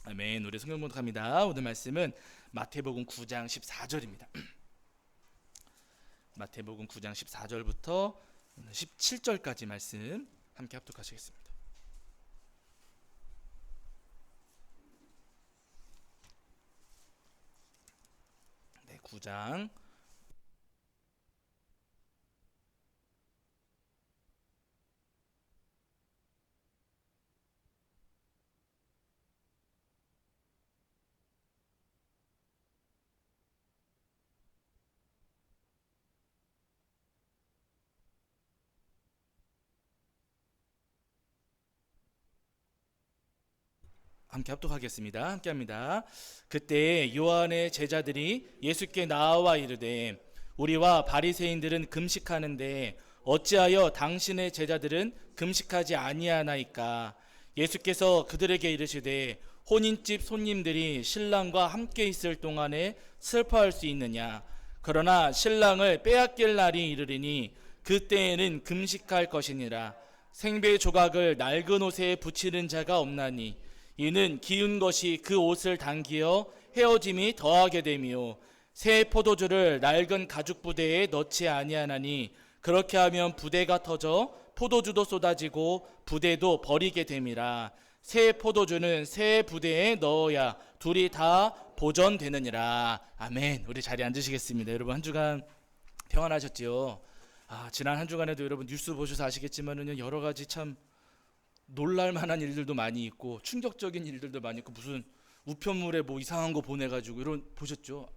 아멘. 우리 성경 봉독합니다. 오늘 말씀은 마태복음 9장 14절입니다. 마태복음 9장 14절부터 17절까지 말씀 함께 합독하시겠습니다. 네, 9장 함께 합독하겠습니다. 함께합니다. 그때 요한의 제자들이 예수께 나와 이르되 우리와 바리새인들은 금식하는데 어찌하여 당신의 제자들은 금식하지 아니하나이까? 예수께서 그들에게 이르시되 혼인집 손님들이 신랑과 함께 있을 동안에 슬퍼할 수 있느냐? 그러나 신랑을 빼앗길 날이 이르리니 그때에는 금식할 것이니라. 생배 조각을 낡은 옷에 붙이는 자가 없나니 이는 기운 것이 그 옷을 당기어 헤어짐이 더하게 되며 새 포도주를 낡은 가죽 부대에 넣지 아니하나니 그렇게 하면 부대가 터져 포도주도 쏟아지고 부대도 버리게 됨이라. 새 포도주는 새 부대에 넣어야 둘이 다 보존되느니라. 아멘. 우리 자리에 앉으시겠습니다. 여러분 한 주간 평안하셨지요? 지난 한 주간에도 여러분 뉴스 보셔서 아시겠지만은 여러 가지 참 놀랄 만한 일들도 많이 있고 충격적인 일들도 많이 있고 무슨 우편물에 뭐 이상한 거 보내가지고 이런 보셨죠?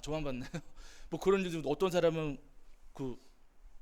저만 봤나요? 뭐 그런 일도 어떤 사람은 그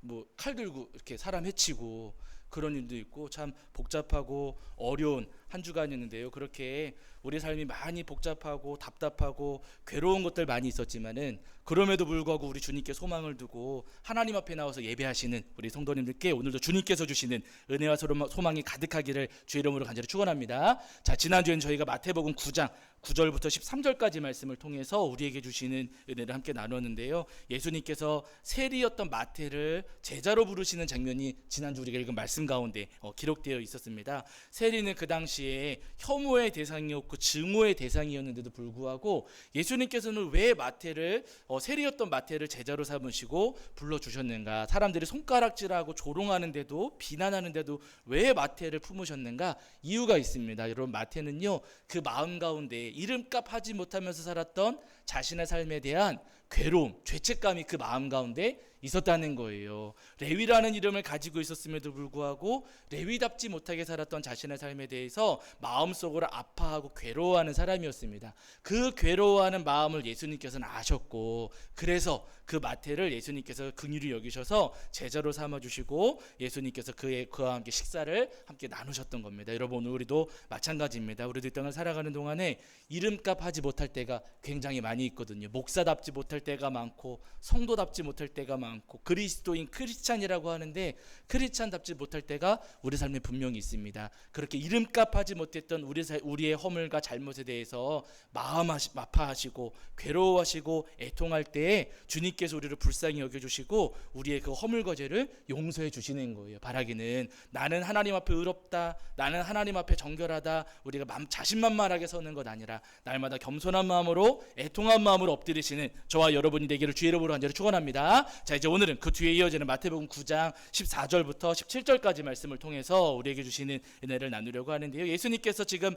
뭐 칼 들고 이렇게 사람 해치고 그런 일도 있고 참 복잡하고 어려운 한 주간이었는데요. 그렇게 우리 삶이 많이 복잡하고 답답하고 괴로운 것들 많이 있었지만은 그럼에도 불구하고 우리 주님께 소망을 두고 하나님 앞에 나와서 예배하시는 우리 성도님들께 오늘도 주님께서 주시는 은혜와 소망이 가득하기를 주의 이름으로 간절히 축원합니다. 자, 지난주에는 저희가 마태복음 9장 9절부터 13절까지 말씀을 통해서 우리에게 주시는 은혜를 함께 나눴는데요. 예수님께서 세리였던 마태를 제자로 부르시는 장면이 지난주 우리가 읽은 말씀 가운데 기록되어 있었습니다. 세리는 그 당시에 혐오의 대상이었고 증오의 대상이었는데도 불구하고 예수님께서는 왜 마태를 세리였던 마태를 제자로 삼으시고 불러주셨는가? 사람들이 손가락질하고 조롱하는데도 비난하는데도 왜 마태를 품으셨는가? 이유가 있습니다. 여러분, 마태는요 그 마음 가운데 이름값 하지 못하면서 살았던 자신의 삶에 대한 괴로움, 죄책감이 그 마음 가운데 있었다는 거예요. 레위라는 이름을 가지고 있었음에도 불구하고 레위답지 못하게 살았던 자신의 삶에 대해서 마음속으로 아파하고 괴로워하는 사람이었습니다. 그 괴로워하는 마음을 예수님께서는 아셨고 그래서 그 마태를 예수님께서 긍휼히 여기셔서 제자로 삼아주시고 예수님께서 그와 함께 식사를 함께 나누셨던 겁니다. 여러분, 오늘 우리도 마찬가지입니다. 우리도 이 땅을 살아가는 동안에 이름값 하지 못할 때가 굉장히 많이 있거든요. 목사답지 못할 때가 많고 성도답지 못할 때가 많고 그리스도인 크리스찬이라고 하는데 크리스찬답지 못할 때가 우리 삶에 분명히 있습니다. 그렇게 이름값 하지 못했던 우리의 허물과 잘못에 대해서 마음 아파하시고 괴로워하시고 애통할 때에 주님께서 우리를 불쌍히 여겨주시고 우리의 그 허물과 죄를 용서해 주시는 거예요. 바라기는 나는 하나님 앞에 의롭다, 나는 하나님 앞에 정결하다, 우리가 자신만만하게 서는 것 아니라 날마다 겸손한 마음으로 애통한 마음으로 엎드리시는 저와 여러분이 되기를 주의 이름으로 간절히 축원합니다. 자, 이제 오늘은 그 뒤에 이어지는 마태복음 9장 14절부터 17절까지 말씀을 통해서 우리에게 주시는 은혜를 나누려고 하는데요. 예수님께서 지금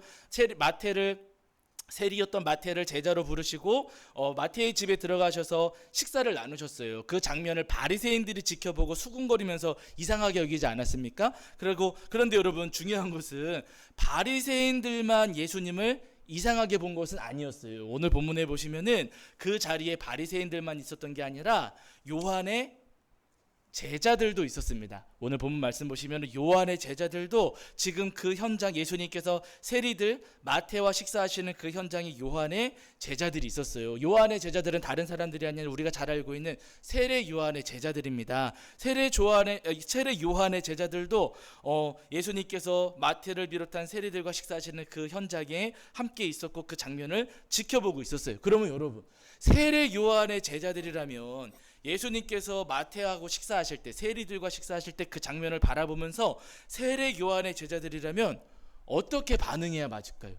세리였던 마태를 제자로 부르시고 마태의 집에 들어가셔서 식사를 나누셨어요. 그 장면을 바리새인들이 지켜보고 수군거리면서 이상하게 여기지 않았습니까? 그런데 여러분, 중요한 것은 바리새인들만 예수님을 이상하게 본 것은 아니었어요. 오늘 본문에 보시면은 그 자리에 바리새인들만 있었던 게 아니라 요한의 제자들도 있었습니다. 오늘 본문 말씀 보시면 요한의 제자들도 지금 그 현장, 예수님께서 세리들 마태와 식사하시는 그 현장에 요한의 제자들이 있었어요. 요한의 제자들은 다른 사람들이 아니라 우리가 잘 알고 있는 세례 요한의 제자들입니다. 세례 요한의 제자들도 예수님께서 마태를 비롯한 세리들과 식사하시는 그 현장에 함께 있었고 그 장면을 지켜보고 있었어요. 그러면 여러분, 세례 요한의 제자들이라면 예수님께서 마태하고 식사하실 때, 세리들과 식사하실 때 그 장면을 바라보면서 세례 요한의 제자들이라면 어떻게 반응해야 맞을까요?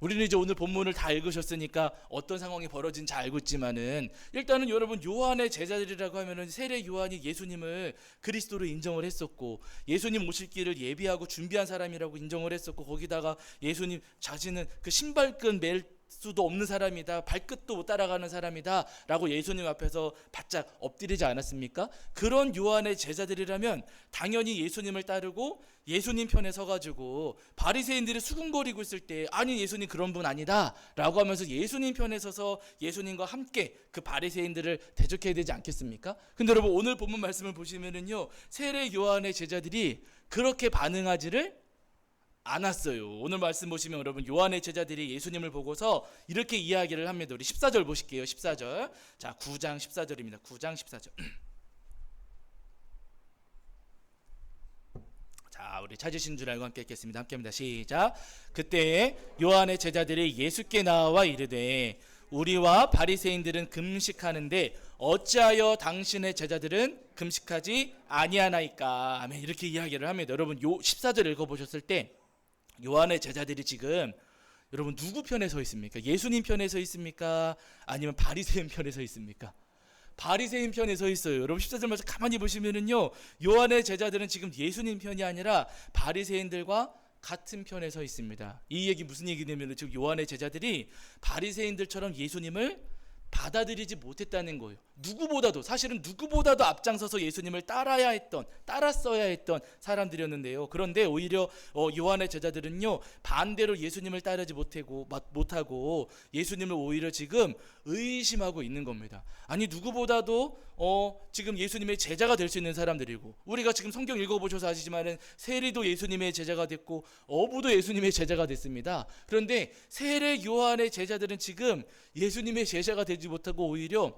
우리는 이제 오늘 본문을 다 읽으셨으니까 어떤 상황이 벌어진지 알고 있지만은, 일단은 여러분, 요한의 제자들이라고 하면은 세례 요한이 예수님을 그리스도로 인정을 했었고, 예수님 오실 길을 예비하고 준비한 사람이라고 인정을 했었고, 거기다가 예수님 자신은 그 신발끈 맬 수도 없는 사람이다, 발끝도 못 따라가는 사람이다 라고 예수님 앞에서 바짝 엎드리지 않았습니까? 그런 요한의 제자들이라면 당연히 예수님을 따르고 예수님 편에 서가지고 바리새인들이 수군거리고 있을 때, 아니 예수님 그런 분 아니다 라고 하면서 예수님 편에 서서 예수님과 함께 그 바리새인들을 대적해야 되지 않겠습니까? 근데 여러분, 오늘 본문 말씀을 보시면은요, 세례 요한의 제자들이 그렇게 반응하지를 않았어요. 오늘 말씀 보시면 여러분, 요한의 제자들이 예수님을 보고서 이렇게 이야기를 합니다. 우리 14절 보실게요. 14절. 자, 9장 14절입니다. 9장 14절. 자, 우리 찾으신 줄 알고 함께 읽겠습니다. 함께 합니다. 시작. 그때 요한의 제자들이 예수께 나와 이르되 우리와 바리새인들은 금식하는데 어찌하여 당신의 제자들은 금식하지 아니하나이까. 아멘. 이렇게 이야기를 합니다. 여러분, 요 14절 읽어보셨을 때 요한의 제자들이 지금 여러분 누구 편에 서 있습니까? 예수님 편에 서 있습니까? 아니면 바리새인 편에 서 있습니까? 바리새인 편에 서 있어요. 여러분 14절 말씀 가만히 보시면은요, 요한의 제자들은 지금 예수님 편이 아니라 바리새인들과 같은 편에 서 있습니다. 이 얘기 무슨 얘기냐면, 지금 요한의 제자들이 바리새인들처럼 예수님을 받아들이지 못했다는 거예요. 누구보다도, 사실은 누구보다도 앞장서서 예수님을 따랐어야 했던 사람들이었는데요. 그런데 오히려 요한의 제자들은요, 반대로 예수님을 따르지 못하고 예수님을 오히려 지금 의심하고 있는 겁니다. 아니, 누구보다도 지금 예수님의 제자가 될 수 있는 사람들이고, 우리가 지금 성경 읽어보셔서 아시지만은 세리도 예수님의 제자가 됐고 어부도 예수님의 제자가 됐습니다. 그런데 세례 요한의 제자들은 지금 예수님의 제자가 되지 못하고 오히려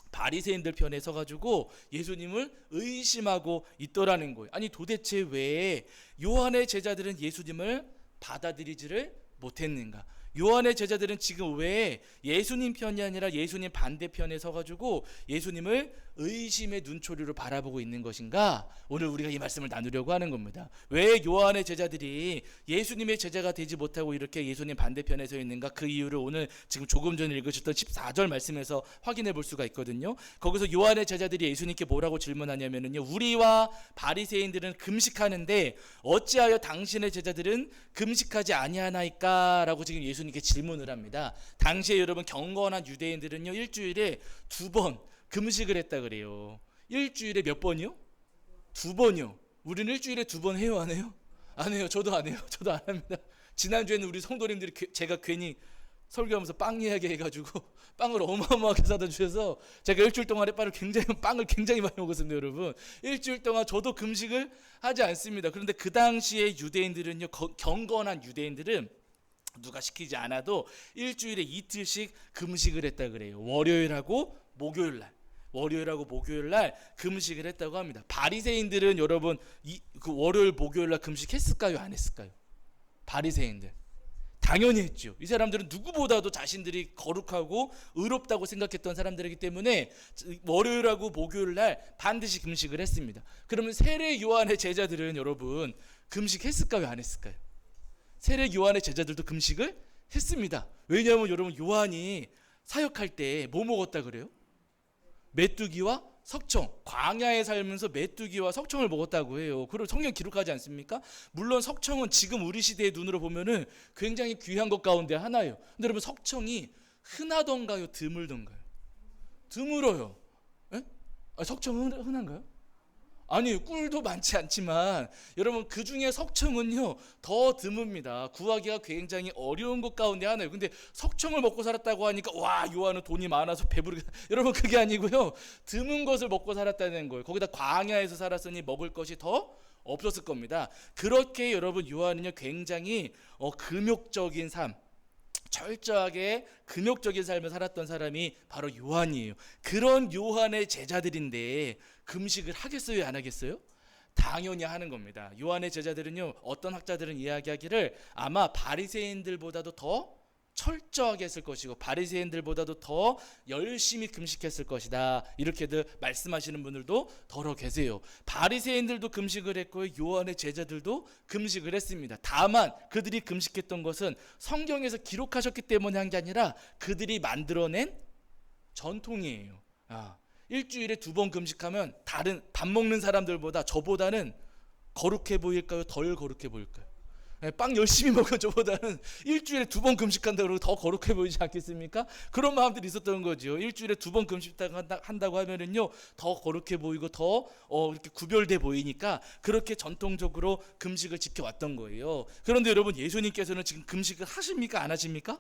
바리새인들 편에 서가지고 예수님을 의심하고 있더라는 거예요. 아니, 도대체 왜 요한의 제자들은 예수님을 받아들이지를 못했는가? 요한의 제자들은 지금 왜 예수님 편이 아니라 예수님 반대편에 서가지고 예수님을 의심의 눈초리로 바라보고 있는 것인가? 오늘 우리가 이 말씀을 나누려고 하는 겁니다. 왜 요한의 제자들이 예수님의 제자가 되지 못하고 이렇게 예수님 반대편에 서 있는가? 그 이유를 오늘 지금 조금 전에 읽으셨던 14절 말씀에서 확인해 볼 수가 있거든요. 거기서 요한의 제자들이 예수님께 뭐라고 질문하냐면요, 우리와 바리새인들은 금식하는데 어찌하여 당신의 제자들은 금식하지 아니하나이까? 라고 지금 예수님께 질문을 합니다. 당시에 여러분, 경건한 유대인들은요, 일주일에 2번 금식을 했다 그래요. 일주일에 몇 번이요? 2번이요. 우리는 일주일에 2번 해요, 안 해요? 안 해요. 저도 안 해요. 저도 안 합니다. 지난주에는 우리 성도님들이 제가 괜히 설교하면서 빵 이야기 해가지고 빵을 어마어마하게 사다 주셔서 제가 일주일 동안에 빵을 굉장히 많이 먹었습니다. 여러분, 일주일 동안 저도 금식을 하지 않습니다. 그런데 그 당시에 유대인들은요, 경건한 유대인들은 누가 시키지 않아도 일주일에 이틀씩 금식을 했다 그래요. 월요일하고 목요일 날 금식을 했다고 합니다. 바리새인들은 여러분 그 월요일 목요일 날 금식했을까요, 안 했을까요? 바리새인들 당연히 했죠. 이 사람들은 누구보다도 자신들이 거룩하고 의롭다고 생각했던 사람들이기 때문에 월요일하고 목요일 날 반드시 금식을 했습니다. 그러면 세례 요한의 제자들은 여러분 금식했을까요, 안 했을까요? 세례 요한의 제자들도 금식을 했습니다. 왜냐하면 여러분, 요한이 사역할 때 뭐 먹었다 그래요? 메뚜기와 석청, 광야에 살면서 메뚜기와 석청을 먹었다고 해요. 그걸 성경 기록하지 않습니까? 물론 석청은 지금 우리 시대의 눈으로 보면은 굉장히 귀한 것 가운데 하나예요. 근데 여러분, 석청이 흔하던가요, 드물던가요? 드물어요. 에? 석청은 흔한가요? 아니, 꿀도 많지 않지만 여러분, 그 중에 석청은요 더 드뭅니다. 구하기가 굉장히 어려운 것 가운데 하나예요. 근데 석청을 먹고 살았다고 하니까 와, 요한은 돈이 많아서 배부르게 여러분, 그게 아니고요, 드문 것을 먹고 살았다는 거예요. 거기다 광야에서 살았으니 먹을 것이 더 없었을 겁니다. 그렇게 여러분, 요한은요 굉장히 금욕적인 삶, 철저하게 금욕적인 삶을 살았던 사람이 바로 요한이에요. 그런 요한의 제자들인데 금식을 하겠어요, 안 하겠어요? 당연히 하는 겁니다. 요한의 제자들은요, 어떤 학자들은 이야기하기를 아마 바리새인들보다도 더 철저하게 했을 것이고 바리새인들보다도 더 열심히 금식했을 것이다. 이렇게들 말씀하시는 분들도 더러 계세요. 바리새인들도 금식을 했고요, 요한의 제자들도 금식을 했습니다. 다만 그들이 금식했던 것은 성경에서 기록하셨기 때문에 한 게 아니라 그들이 만들어낸 전통이에요. 일주일에 2번 금식하면 다른 밥 먹는 사람들보다 저보다는 거룩해 보일까요? 덜 거룩해 보일까요? 빵 열심히 먹은 저보다는 일주일에 2번 금식한다고 더 거룩해 보이지 않겠습니까? 그런 마음들이 있었던 거죠. 일주일에 2번 금식한다고 하면은요, 더 거룩해 보이고 더 이렇게 구별돼 보이니까 그렇게 전통적으로 금식을 지켜왔던 거예요. 그런데 여러분, 예수님께서는 지금 금식을 하십니까? 안 하십니까?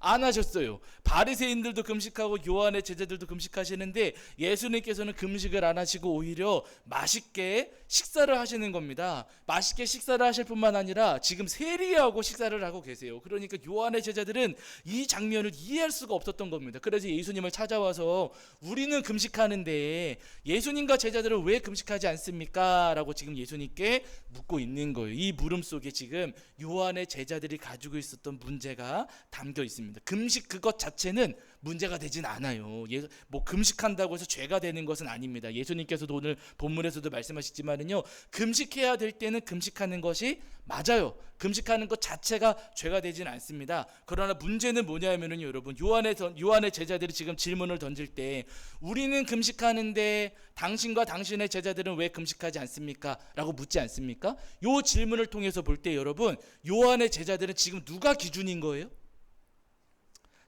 안 하셨어요. 바리새인들도 금식하고 요한의 제자들도 금식하시는데 예수님께서는 금식을 안 하시고 오히려 맛있게 식사를 하시는 겁니다. 맛있게 식사를 하실 뿐만 아니라 지금 세리하고 식사를 하고 계세요. 그러니까 요한의 제자들은 이 장면을 이해할 수가 없었던 겁니다. 그래서 예수님을 찾아와서 우리는 금식하는데 예수님과 제자들은 왜 금식하지 않습니까? 라고 지금 예수님께 묻고 있는 거예요. 이 물음 속에 지금 요한의 제자들이 가지고 있었던 문제가 담겨 있습니다. 금식 그것 자체는 문제가 되진 않아요. 뭐 금식한다고 해서 죄가 되는 것은 아닙니다. 예수님께서도 오늘 본문에서도 말씀하셨지만은요, 금식해야 될 때는 금식하는 것이 맞아요. 금식하는 것 자체가 죄가 되진 않습니다. 그러나 문제는 뭐냐면은요, 여러분, 요한의 제자들이 지금 질문을 던질 때 우리는 금식하는데 당신과 당신의 제자들은 왜 금식하지 않습니까? 라고 묻지 않습니까? 요 질문을 통해서 볼 때 여러분, 요한의 제자들은 지금 누가 기준인 거예요?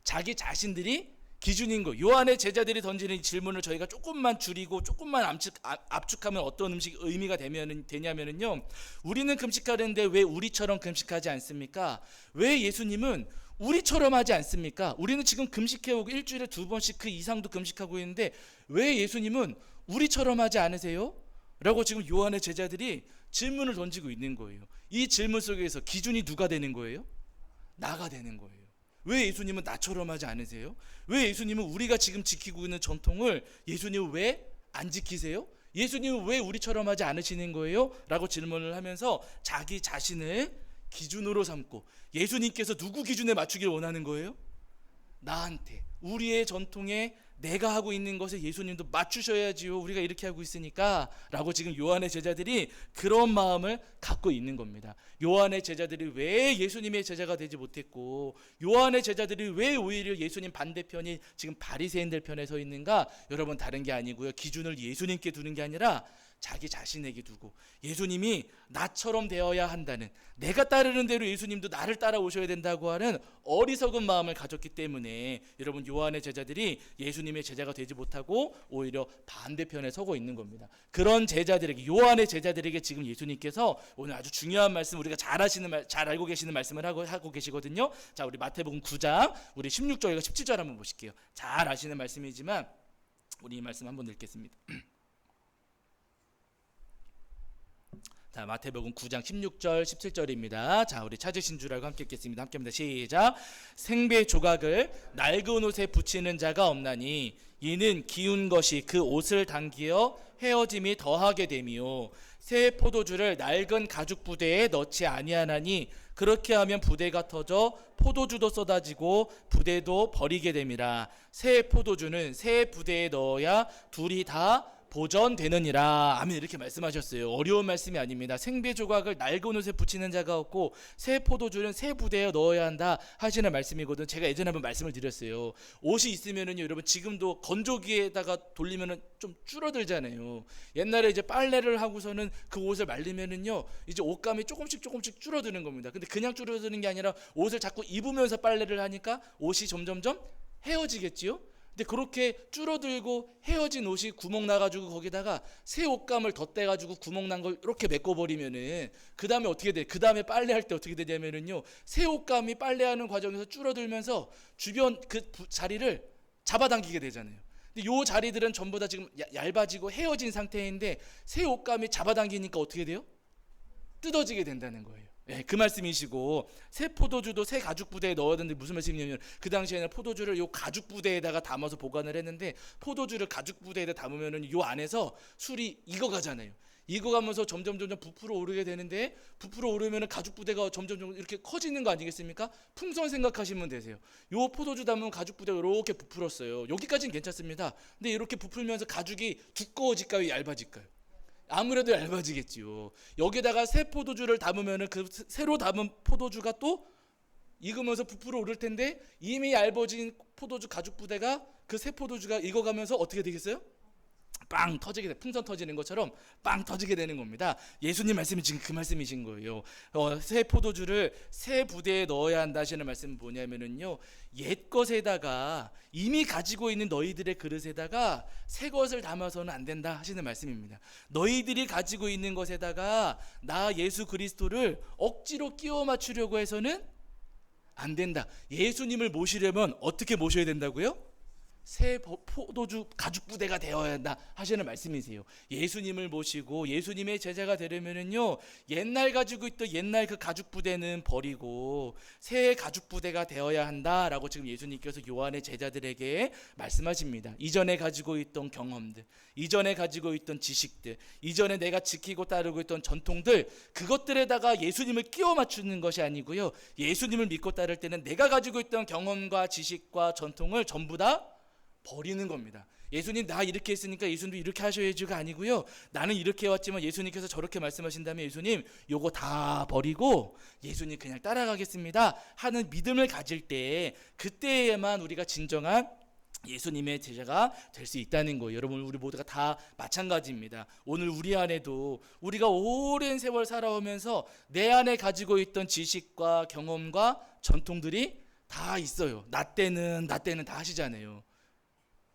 자기 자신들이 기준인 거. 요한의 제자들이 던지는 질문을 저희가 조금만 줄이고 조금만 압축하면 어떤 의미가 되냐면은요, 우리는 금식하는데 왜 우리처럼 금식하지 않습니까? 왜 예수님은 우리처럼 하지 않습니까? 우리는 지금 금식해오고 일주일에 2번씩 그 이상도 금식하고 있는데 왜 예수님은 우리처럼 하지 않으세요? 라고 지금 요한의 제자들이 질문을 던지고 있는 거예요. 이 질문 속에서 기준이 누가 되는 거예요? 나가 되는 거예요. 왜 예수님은 나처럼 하지 않으세요? 왜 예수님은 우리가 지금 지키고 있는 전통을 예수님은 왜 안 지키세요? 예수님은 왜 우리처럼 하지 않으시는 거예요? 라고 질문을 하면서 자기 자신을 기준으로 삼고, 예수님께서 누구 기준에 맞추길 원하는 거예요? 나한테, 우리의 전통에 내가 하고 있는 것에 예수님도 맞추셔야지요. 우리가 이렇게 하고 있으니까 라고 지금 요한의 제자들이 그런 마음을 갖고 있는 겁니다. 요한의 제자들이 왜 예수님의 제자가 되지 못했고, 요한의 제자들이 왜 오히려 예수님 반대편이 지금 바리새인들 편에 서 있는가? 여러분, 다른 게 아니고요, 기준을 예수님께 두는 게 아니라 자기 자신에게 두고, 예수님이 나처럼 되어야 한다는, 내가 따르는 대로 예수님도 나를 따라오셔야 된다고 하는 어리석은 마음을 가졌기 때문에 여러분, 요한의 제자들이 예수님의 제자가 되지 못하고 오히려 반대편에 서고 있는 겁니다. 그런 제자들에게, 요한의 제자들에게 지금 예수님께서 오늘 아주 중요한 말씀, 우리가 잘 알고 계시는 말씀을 하고 계시거든요. 자, 우리 마태복음 9장 우리 16절과 17절 한번 보실게요. 잘 아시는 말씀이지만 우리 이 말씀 한번 읽겠습니다. 자, 마태복음 9장 16절 17절입니다. 자, 우리 찾으신 줄 알고 함께 읽겠습니다. 함께 합니다. 시작. 생배 조각을 낡은 옷에 붙이는 자가 없나니 이는 기운 것이 그 옷을 당기어 헤어짐이 더하게 되미요, 새 포도주를 낡은 가죽 부대에 넣지 아니하나니 그렇게 하면 부대가 터져 포도주도 쏟아지고 부대도 버리게 됨이라. 새 포도주는 새 부대에 넣어야 둘이 다 보전되느니라. 아멘. 이렇게 말씀하셨어요. 어려운 말씀이 아닙니다. 생배 조각을 낡은 옷에 붙이는 자가 없고 새 포도주는 새 부대에 넣어야 한다 하시는 말씀이거든. 제가 예전에 한번 말씀을 드렸어요. 옷이 있으면은 여러분, 지금도 건조기에다가 돌리면은 좀 줄어들잖아요. 옛날에 이제 빨래를 하고서는 그 옷을 말리면은요, 이제 옷감이 조금씩 줄어드는 겁니다. 근데 그냥 줄어드는 게 아니라 옷을 자꾸 입으면서 빨래를 하니까 옷이 점점점 헤어지겠지요. 근데 그렇게 줄어들고 헤어진 옷이 구멍 나가지고 거기다가 새 옷감을 덧대가지고 구멍 난 걸 이렇게 메꿔버리면은 그 다음에 어떻게 돼? 그 다음에 빨래할 때 어떻게 되냐면은요, 새 옷감이 빨래하는 과정에서 줄어들면서 주변 그 자리를 잡아당기게 되잖아요. 근데 요 자리들은 전부 다 지금 얇아지고 헤어진 상태인데 새 옷감이 잡아당기니까 어떻게 돼요? 뜯어지게 된다는 거예요. 네, 그 말씀이시고, 새 포도주도 새 가죽 부대에 넣어야 되는데 무슨 말씀이냐면, 그 당시에는 포도주를 요 가죽 부대에다가 담아서 보관을 했는데, 포도주를 가죽 부대에다 담으면은 요 안에서 술이 익어가잖아요. 익어가면서 점점 부풀어 오르게 되는데, 부풀어 오르면 가죽 부대가 점점 이렇게 커지는 거 아니겠습니까? 풍선 생각하시면 되세요. 요 포도주 담은 가죽 부대가 이렇게 부풀었어요. 여기까지는 괜찮습니다. 근데 이렇게 부풀면서 가죽이 두꺼워질까요, 얇아질까요? 아무래도 얇아지겠지요. 여기다가 새 포도주를 담으면 그 새로 담은 포도주가 또 익으면서 부풀어 오를 텐데, 이미 얇아진 포도주 가죽 부대가 그 새 포도주가 익어가면서 어떻게 되겠어요? 빵 터지게 돼. 풍선 터지는 것처럼 빵 터지게 되는 겁니다. 예수님 말씀이 지금 그 말씀이신 거예요. 새 포도주를 새 부대에 넣어야 한다 하시는 말씀은 뭐냐면은요, 옛 것에다가 이미 가지고 있는 너희들의 그릇에다가 새 것을 담아서는 안 된다 하시는 말씀입니다. 너희들이 가지고 있는 것에다가 나 예수 그리스도를 억지로 끼워 맞추려고 해서는 안 된다. 예수님을 모시려면 어떻게 모셔야 된다고요? 새 포도주 가죽 부대가 되어야 한다 하시는 말씀이세요. 예수님을 모시고 예수님의 제자가 되려면은요, 옛날 가지고 있던 옛날 그 가죽 부대는 버리고 새 가죽 부대가 되어야 한다라고 지금 예수님께서 요한의 제자들에게 말씀하십니다. 이전에 가지고 있던 경험들, 이전에 가지고 있던 지식들, 이전에 내가 지키고 따르고 있던 전통들, 그것들에다가 예수님을 끼워 맞추는 것이 아니고요, 예수님을 믿고 따를 때는 내가 가지고 있던 경험과 지식과 전통을 전부 다 버리는 겁니다. 예수님 나 이렇게 했으니까 예수님도 이렇게 하셔야지가 아니고요, 나는 이렇게 해왔지만 예수님께서 저렇게 말씀하신다면 예수님 요거 다 버리고 예수님 그냥 따라가겠습니다 하는 믿음을 가질 때, 그때에만 우리가 진정한 예수님의 제자가 될 수 있다는 거예요. 여러분, 우리 모두가 다 마찬가지입니다. 오늘 우리 안에도 우리가 오랜 세월 살아오면서 내 안에 가지고 있던 지식과 경험과 전통들이 다 있어요. 나 때는 다 하시잖아요.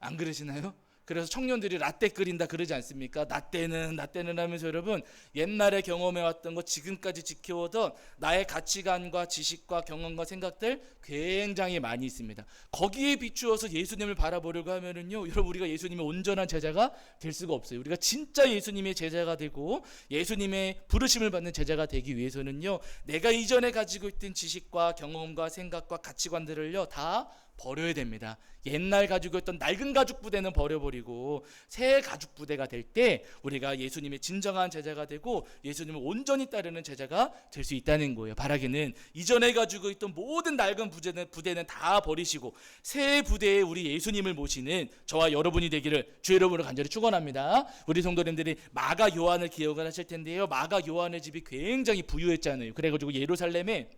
안 그러시나요? 그래서 청년들이 라떼 끓인다 그러지 않습니까? 나 때는 하면서 여러분, 옛날에 경험해왔던 거, 지금까지 지켜오던 나의 가치관과 지식과 경험과 생각들 굉장히 많이 있습니다. 거기에 비추어서 예수님을 바라보려고 하면은요, 여러분, 우리가 예수님의 온전한 제자가 될 수가 없어요. 우리가 진짜 예수님의 제자가 되고 예수님의 부르심을 받는 제자가 되기 위해서는요, 내가 이전에 가지고 있던 지식과 경험과 생각과 가치관들을요 다 버려야 됩니다. 옛날 가지고 있던 낡은 가죽 부대는 버려버리고 새 가죽 부대가 될 때 우리가 예수님의 진정한 제자가 되고 예수님을 온전히 따르는 제자가 될 수 있다는 거예요. 바라기는 이전에 가지고 있던 모든 낡은 부대는 다 버리시고 새 부대에 우리 예수님을 모시는 저와 여러분이 되기를 주 여러분을 간절히 축원합니다. 우리 성도님들이 마가 요한을 기억을 하실 텐데요, 마가 요한의 집이 굉장히 부유했잖아요. 그래가지고 예루살렘에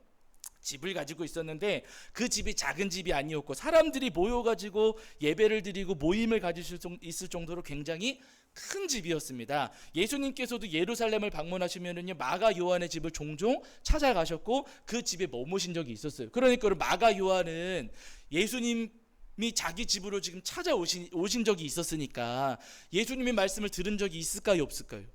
집을 가지고 있었는데, 그 집이 작은 집이 아니었고 사람들이 모여가지고 예배를 드리고 모임을 가질 수 있을 정도로 굉장히 큰 집이었습니다. 예수님께서도 예루살렘을 방문하시면은요, 마가 요한의 집을 종종 찾아가셨고 그 집에 머무신 적이 있었어요. 그러니까 마가 요한은 예수님이 자기 집으로 지금 찾아오신 적이 있었으니까 예수님의 말씀을 들은 적이 있을까요, 없을까요?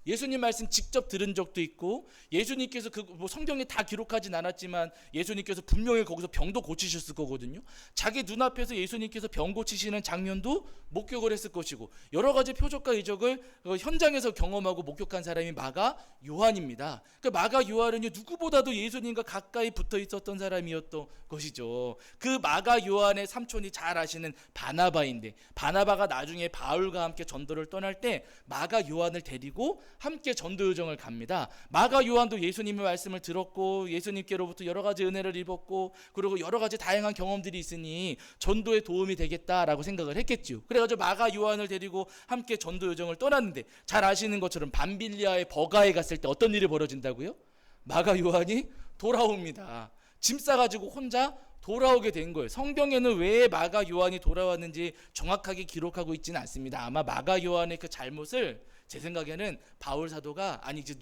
예수님 말씀 직접 들은 적도 있고, 예수님께서 성경에 다 기록하진 않았지만 예수님께서 분명히 거기서 병도 고치셨을 거거든요. 자기 눈앞에서 예수님께서 병 고치시는 장면도 목격을 했을 것이고, 여러 가지 표적과 이적을 현장에서 경험하고 목격한 사람이 마가 요한입니다. 그 마가 요한은 누구보다도 예수님과 가까이 붙어 있었던 사람이었던 것이죠. 그 마가 요한의 삼촌이 잘 아시는 바나바인데, 바나바가 나중에 바울과 함께 전도를 떠날 때 마가 요한을 데리고 함께 전도 여정을 갑니다. 마가 요한도 예수님의 말씀을 들었고 예수님께로부터 여러 가지 은혜를 입었고, 그리고 여러 가지 다양한 경험들이 있으니 전도에 도움이 되겠다라고 생각을 했겠죠. 그래가지고 마가 요한을 데리고 함께 전도 여정을 떠났는데, 잘 아시는 것처럼 밤빌리아의 버가에 갔을 때 어떤 일이 벌어진다고요? 마가 요한이 돌아옵니다. 짐 싸가지고 혼자 돌아오게 된 거예요. 성경에는 왜 마가 요한이 돌아왔는지 정확하게 기록하고 있지는 않습니다. 아마 마가 요한의 그 잘못을 제 생각에는 바울 사도가, 아니 이제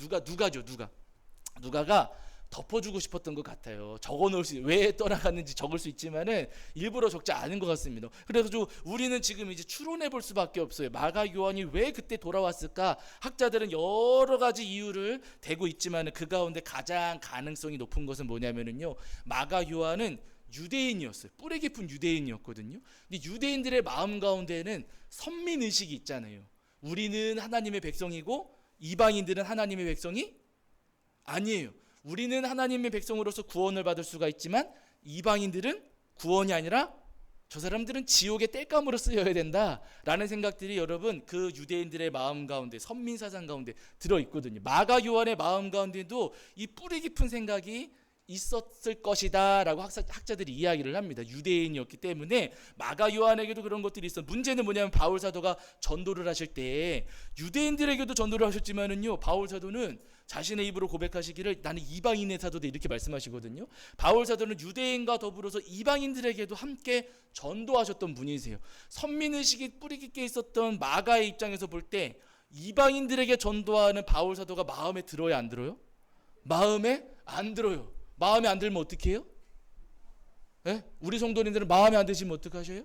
누가가 덮어주고 싶었던 것 같아요. 적어놓을 왜 떠나갔는지 적을 수 있지만은 일부러 적지 않은 것 같습니다. 그래서 우리는 지금 이제 추론해 볼 수밖에 없어요. 마가 요한이 왜 그때 돌아왔을까? 학자들은 여러 가지 이유를 대고 있지만은 그 가운데 가장 가능성이 높은 것은 뭐냐면은요, 마가 요한은 유대인이었어요. 뿌리 깊은 유대인이었거든요. 근데 유대인들의 마음 가운데는 선민 의식이 있잖아요. 우리는 하나님의 백성이고 이방인들은 하나님의 백성이 아니에요. 우리는 하나님의 백성으로서 구원을 받을 수가 있지만 이방인들은 구원이 아니라 저 사람들은 지옥의 땔감으로 쓰여야 된다라는 생각들이 여러분 그 유대인들의 마음 가운데, 선민 사상 가운데 들어 있거든요. 마가 요한의 마음 가운데도 이 뿌리 깊은 생각이 있었을 것이다라고 학자들이 이야기를 합니다. 유대인이었기 때문에 마가 요한에게도 그런 것들이 있어. 문제는 뭐냐면 바울 사도가 전도를 하실 때 유대인들에게도 전도를 하셨지만은요, 바울 사도는 자신의 입으로 고백하시기를 나는 이방인의 사도다 이렇게 말씀하시거든요. 바울 사도는 유대인과 더불어서 이방인들에게도 함께 전도하셨던 분이세요. 선민의식이 뿌리 깊게 있었던 마가의 입장에서 볼 때 이방인들에게 전도하는 바울 사도가 마음에 들어요, 안 들어요? 마음에 안 들어요. 마음에 안 들면 어떻게 해요? 네? 우리 성도님들은 마음에 안 드시면 어떡하셔요?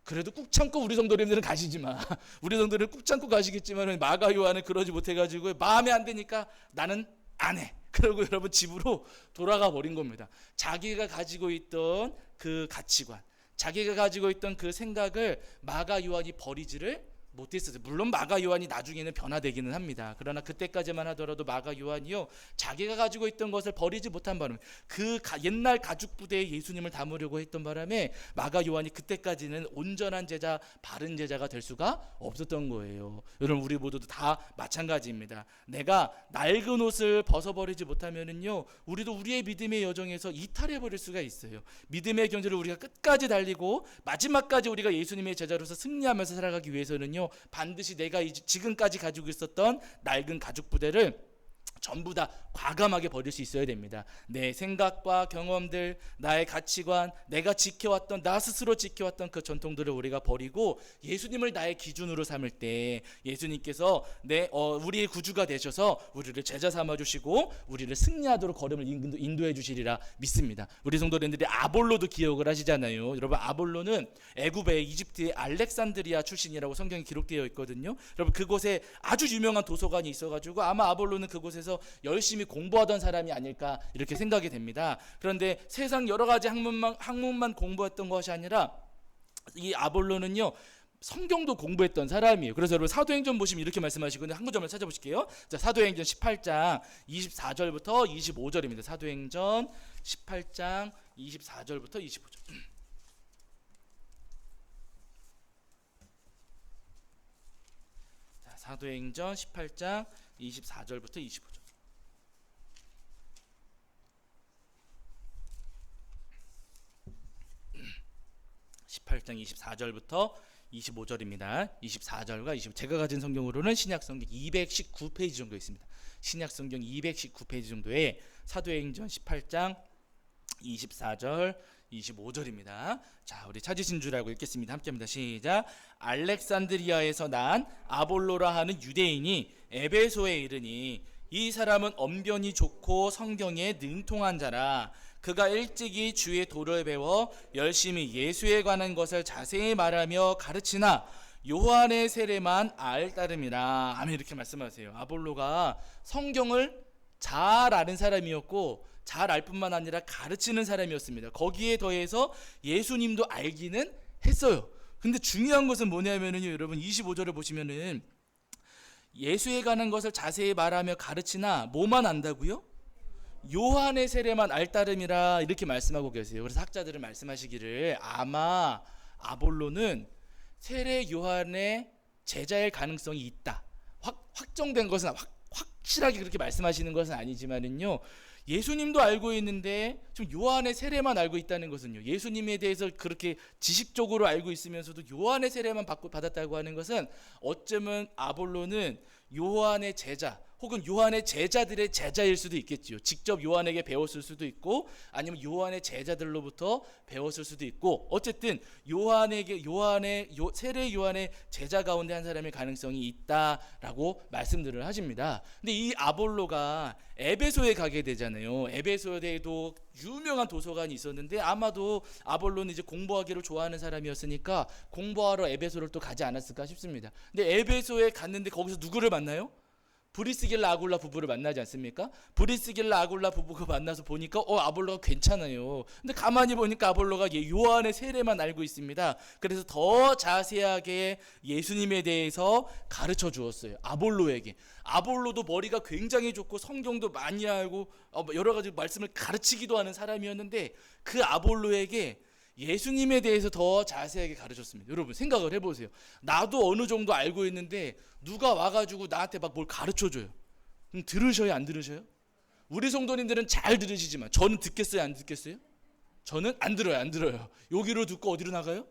그래도 꾹 참고 우리 성도님들은 가시지 마. 우리 성도들은 꾹 참고 가시겠지만 마가 요한은 그러지 못해가지고 마음에 안 드니까 나는 안 해. 그리고 여러분 집으로 돌아가 버린 겁니다. 자기가 가지고 있던 그 가치관, 자기가 가지고 있던 그 생각을 마가 요한이 버리지를 못했어요. 물론 마가 요한이 나중에는 변화되기는 합니다. 그러나 그때까지만 하더라도 마가 요한이요, 자기가 가지고 있던 것을 버리지 못한 바람에 그 옛날 가죽 부대에 예수님을 담으려고 했던 바람에 마가 요한이 그때까지는 온전한 제자, 바른 제자가 될 수가 없었던 거예요. 여러분 우리 모두도 다 마찬가지입니다. 내가 낡은 옷을 벗어버리지 못하면은요, 우리도 우리의 믿음의 여정에서 이탈해 버릴 수가 있어요. 믿음의 경주를 우리가 끝까지 달리고 마지막까지 우리가 예수님의 제자로서 승리하면서 살아가기 위해서는요, 반드시 내가 지금까지 가지고 있었던 낡은 가죽 부대를 전부 다 과감하게 버릴 수 있어야 됩니다. 내 생각과 경험들, 나의 가치관, 내가 지켜왔던, 나 스스로 지켜왔던 그 전통들을 우리가 버리고 예수님을 나의 기준으로 삼을 때 예수님께서 우리의 구주가 되셔서 우리를 제자 삼아주시고 우리를 승리하도록 걸음을 인도해 주시리라 믿습니다. 우리 성도님들이 아볼로도 기억을 하시잖아요. 여러분 아볼로는 애굽의 이집트의 알렉산드리아 출신이라고 성경에 기록되어 있거든요. 여러분 그곳에 아주 유명한 도서관이 있어가지고 아마 아볼로는 그곳에서 열심히 공부하던 사람이 아닐까 이렇게 생각이 됩니다. 그런데 세상 여러 가지 학문만 공부했던 것이 아니라 이 아볼로는요, 성경도 공부했던 사람이에요. 그래서 여러분 사도행전 보시면 이렇게 말씀하시거든요. 한 구절만 찾아보실게요. 자, 사도행전 18장 24절부터 25절입니다. 사도행전 18장 24절부터 25절. 자, 사도행전 18장 24절부터 25절. 18장 24절부터 25절입니다. 24절과 25절. 제가 가진 성경으로는 신약 성경 219페이지 정도 있습니다. 신약 성경 219페이지 정도에 사도행전 18장 24절 25절입니다. 자, 우리 찾으신 줄 알고 읽겠습니다. 함께합니다. 시작. 알렉산드리아에서 난 아볼로라 하는 유대인이 에베소에 이르니 이 사람은 언변이 좋고 성경에 능통한 자라. 그가 일찍이 주의 도를 배워 열심히 예수에 관한 것을 자세히 말하며 가르치나 요한의 세례만 알 따름이라. 아멘. 이렇게 말씀하세요. 아볼로가 성경을 잘 아는 사람이었고 잘 알 뿐만 아니라 가르치는 사람이었습니다. 거기에 더해서 예수님도 알기는 했어요. 근데 중요한 것은 뭐냐면요, 여러분 25절을 보시면은 예수에 관한 것을 자세히 말하며 가르치나 뭐만 안다고요? 요한의 세례만 알 따름이라 이렇게 말씀하고 계세요. 그래서 학자들은 말씀하시기를 아마 아볼로는 세례 요한의 제자일 가능성이 있다. 확정된 것은 확실하게 그렇게 말씀하시는 것은 아니지만은요, 예수님도 알고 있는데 지금 요한의 세례만 알고 있다는 것은요, 예수님에 대해서 그렇게 지식적으로 알고 있으면서도 요한의 세례만 받았다고 하는 것은 어쩌면 아볼로는 요한의 제자 혹은 요한의 제자들의 제자일 수도 있겠지요. 직접 요한에게 배웠을 수도 있고 아니면 요한의 제자들로부터 배웠을 수도 있고, 어쨌든 세례 요한의 제자 가운데 한 사람의 가능성이 있다라고 말씀들을 하십니다. 근데 이 아볼로가 에베소에 가게 되잖아요. 에베소에도 유명한 도서관이 있었는데 아마도 아볼로는 이제 공부하기를 좋아하는 사람이었으니까 공부하러 에베소를 또 가지 않았을까 싶습니다. 근데 에베소에 갔는데 거기서 누구를 만나요? 브리스길라 아굴라 부부를 만나지 않습니까? 브리스길라 아굴라 부부가 만나서 보니까 아볼로가 괜찮아요. 근데 가만히 보니까 아볼로가 요한의 세례만 알고 있습니다. 그래서 더 자세하게 예수님에 대해서 가르쳐 주었어요. 아볼로에게. 아볼로도 머리가 굉장히 좋고 성경도 많이 알고 여러 가지 말씀을 가르치기도 하는 사람이었는데 그 아볼로에게 예수님에 대해서 더 자세하게 가르쳤습니다. 여러분 생각을 해보세요. 나도 어느 정도 알고 있는데 누가 와가지고 나한테 막 뭘 가르쳐줘요. 그럼 들으셔요, 안 들으셔요? 우리 성도님들은 잘 들으시지만 저는 듣겠어요, 안 듣겠어요? 저는 안 들어요, 안 들어요. 여기로 듣고 어디로 나가요?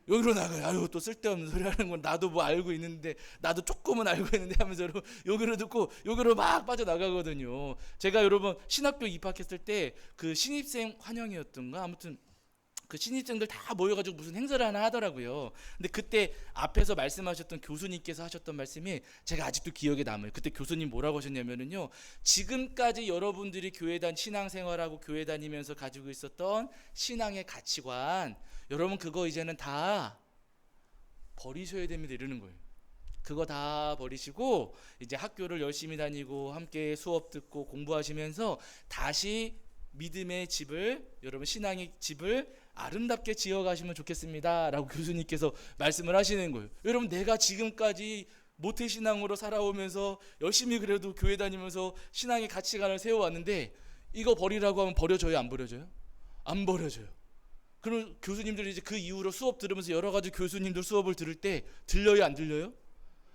여기로 나가요. 아유, 또 쓸데없는 소리 하는 건 나도 뭐 알고 있는데, 나도 조금은 알고 있는데 하면서 여기로 듣고 여기로 막 빠져나가거든요. 제가 여러분 신학교 입학했을 때 그 신입생 환영회였던가 아무튼 그 신입생들 다 모여가지고 무슨 행사를 하나 하더라고요. 근데 그때 앞에서 말씀하셨던 교수님께서 하셨던 말씀이 제가 아직도 기억에 남아요. 그때 교수님 뭐라고 하셨냐면요, 지금까지 여러분들이 교회 신앙생활하고 교회 다니면서 가지고 있었던 신앙의 가치관, 여러분 그거 이제는 다 버리셔야 됩니다, 이러는 거예요. 그거 다 버리시고 이제 학교를 열심히 다니고 함께 수업 듣고 공부하시면서 다시 믿음의 집을, 여러분 신앙의 집을 아름답게 지어가시면 좋겠습니다 라고 교수님께서 말씀을 하시는 거예요. 여러분 내가 지금까지 모태신앙으로 살아오면서 열심히 그래도 교회 다니면서 신앙의 가치관을 세워왔는데 이거 버리라고 하면 버려져요, 안 버려져요? 안 버려져요. 그럼 교수님들이 이제 그 이후로 수업 들으면서 여러 가지 교수님들 수업을 들을 때 들려요, 안 들려요?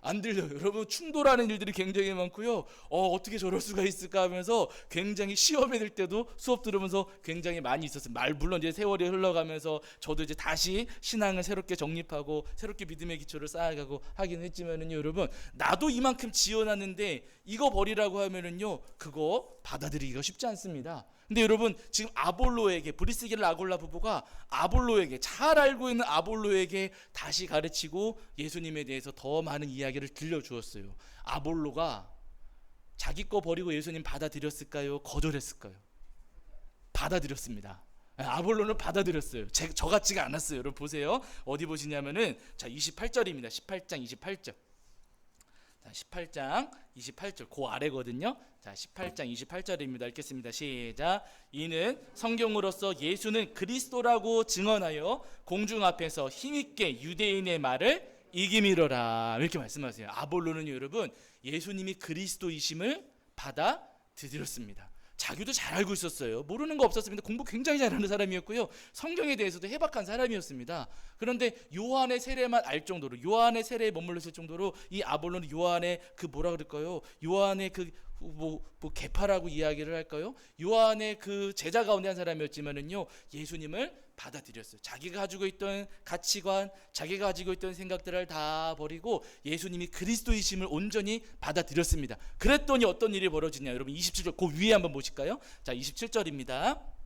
안 들려요. 여러분 충돌하는 일들이 굉장히 많고요. 어떻게 저럴 수가 있을까 하면서 굉장히 시험에 들 때도 수업 들으면서 굉장히 많이 있었어요. 물론 이제 세월이 흘러가면서 저도 이제 다시 신앙을 새롭게 정립하고 새롭게 믿음의 기초를 쌓아가고 하긴 했지만은요, 여러분 나도 이만큼 지어놨는데 이거 버리라고 하면은요 그거 받아들이기가 쉽지 않습니다. 근데 여러분 지금 아볼로에게, 브리스길라 아골라 부부가 아볼로에게, 잘 알고 있는 아볼로에게 다시 가르치고 예수님에 대해서 더 많은 이야기를 들려주었어요. 아볼로가 자기 거 버리고 예수님 받아들였을까요? 거절했을까요? 받아들였습니다. 아볼로는 받아들였어요. 저 같지가 않았어요. 여러분 보세요. 어디 보시냐면은 자 28절입니다. 18장 28절. 자 18장 28절 그 아래거든요. 자 18장 28절입니다. 읽겠습니다. 시작. 이는 성경으로서 예수는 그리스도라고 증언하여 공중 앞에서 힘있게 유대인의 말을 이기미러라 이렇게 말씀하세요. 아볼로는요 여러분 예수님이 그리스도이심을 받아들였습니다. 자기도 잘 알고 있었어요. 모르는 거 없었습니다. 공부 굉장히 잘하는 사람이었고요. 성경에 대해서도 해박한 사람이었습니다. 그런데 요한의 세례만 알 정도로, 요한의 세례에 머물렀을 정도로 이 아볼로는 요한의 그 뭐라 그럴까요? 요한의 그 뭐 계파라고 이야기를 할까요? 요한의 그 제자 가운데 한 사람이었지만은요 예수님을 받아들였어요. 자기가 가지고 있던 가치관, 자기가 가지고 있던 생각들을 다 버리고 예수님이 그리스도이심을 온전히 받아들였습니다. 그랬더니 어떤 일이 벌어지냐, 여러분 27절 그 위에 한번 보실까요? 자 27절입니다.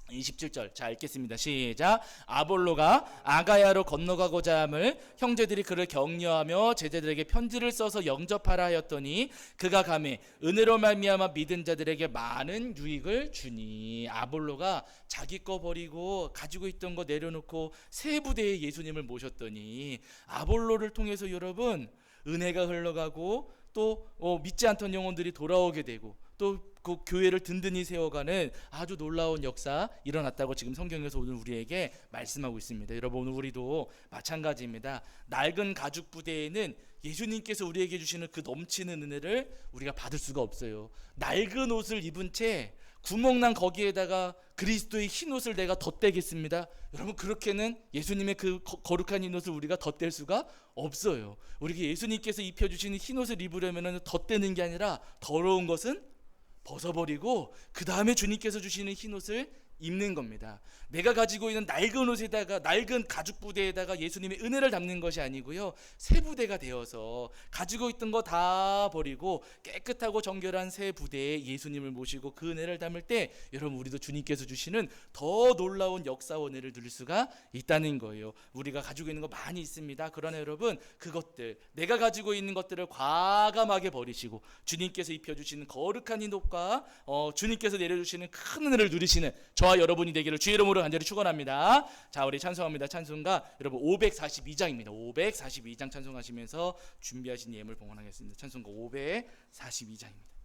27절 자 읽겠습니다. 시작. 아볼로가 아가야로 건너가고자 함을 형제들이 그를 격려하며 제자들에게 편지를 써서 영접하라 하였더니 그가 가매 은혜로 말미암아 믿은 자들에게 많은 유익을 주니. 아볼로가 자기 거 버리고 가지고 있던 거 내려놓고 새 부대에 예수님을 모셨더니 아볼로를 통해서 여러분 은혜가 흘러가고 또 믿지 않던 영혼들이 돌아오게 되고 또 그 교회를 든든히 세워가는 아주 놀라운 역사 일어났다고 지금 성경에서 오늘 우리에게 말씀하고 있습니다. 여러분 오늘 우리도 마찬가지입니다. 낡은 가죽 부대에는 예수님께서 우리에게 주시는 그 넘치는 은혜를 우리가 받을 수가 없어요. 낡은 옷을 입은 채 구멍난 거기에다가 그리스도의 흰 옷을 내가 덧대겠습니다. 여러분 그렇게는 예수님의 그 거룩한 흰 옷을 우리가 덧댈 수가 없어요. 우리가 예수님께서 입혀주시는 흰 옷을 입으려면 덧대는 게 아니라 더러운 것은 벗어버리고 그 다음에 주님께서 주시는 흰 옷을 입는 겁니다. 내가 가지고 있는 낡은 옷에다가, 낡은 가죽 부대에다가 예수님의 은혜를 담는 것이 아니고요, 새 부대가 되어서 가지고 있던 거 다 버리고 깨끗하고 정결한 새 부대에 예수님을 모시고 그 은혜를 담을 때 여러분 우리도 주님께서 주시는 더 놀라운 역사 은혜를 누릴 수가 있다는 거예요. 우리가 가지고 있는 거 많이 있습니다. 그러나 여러분 그것들, 내가 가지고 있는 것들을 과감하게 버리시고 주님께서 입혀주시는 거룩한 이 옷과 주님께서 내려주시는 큰 은혜를 누리시는 저와 여러분이 되기를 주의 이름으로 간절히 축원합니다. 자, 우리 찬송합니다. 찬송가 여러분 542장입니다. 542장 찬송하시면서 준비하신 예물 봉헌하겠습니다. 찬송가 542장입니다.